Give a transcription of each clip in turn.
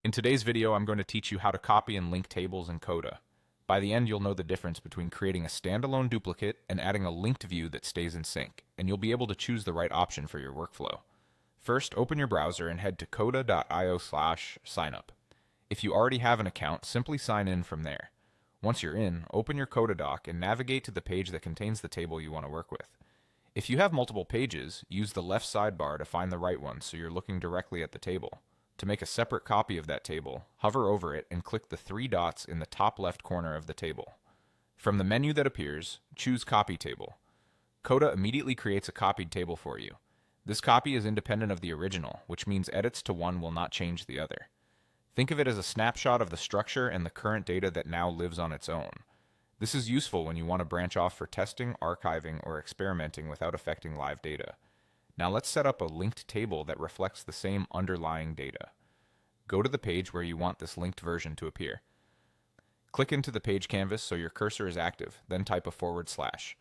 In today's video, I'm going to teach you how to copy and link tables in Coda. By the end, you'll know the difference between creating a standalone duplicate and adding a linked view that stays in sync, and you'll be able to choose the right option for your workflow. First, open your browser and head to coda.io/signup. If you already have an account, simply sign in from there. Once you're in, open your Coda doc and navigate to the page that contains the table you want to work with. If you have multiple pages, use the left sidebar to find the right one so you're looking directly at the table. To make a separate copy of that table, hover over it and click the three dots in the top left corner of the table. From the menu that appears, choose Copy Table. Coda immediately creates a copied table for you. This copy is independent of the original, which means edits to one will not change the other. Think of it as a snapshot of the structure and the current data that now lives on its own. This is useful when you want to branch off for testing, archiving, or experimenting without affecting live data. Now let's set up a linked table that reflects the same underlying data. Go to the page where you want this linked version to appear. Click into the page canvas so your cursor is active, then type a /.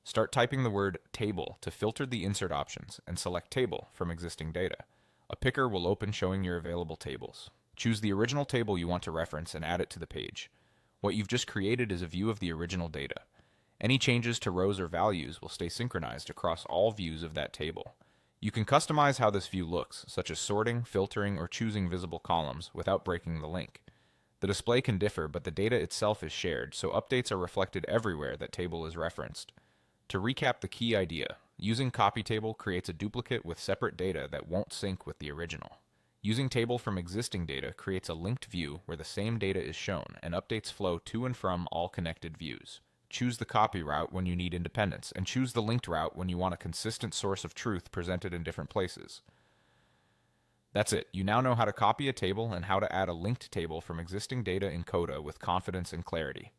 Start typing the word table to filter the insert options and select table from existing data. A picker will open showing your available tables. Choose the original table you want to reference and add it to the page. What you've just created is a view of the original data. Any changes to rows or values will stay synchronized across all views of that table. You can customize how this view looks, such as sorting, filtering, or choosing visible columns without breaking the link. The display can differ, but the data itself is shared, so updates are reflected everywhere that table is referenced. To recap the key idea, using copy table creates a duplicate with separate data that won't sync with the original. Using table from existing data creates a linked view where the same data is shown and updates flow to and from all connected views. Choose the copy route when you need independence, and choose the linked route when you want a consistent source of truth presented in different places. That's it. You now know how to copy a table and how to add a linked table from existing data in Coda with confidence and clarity.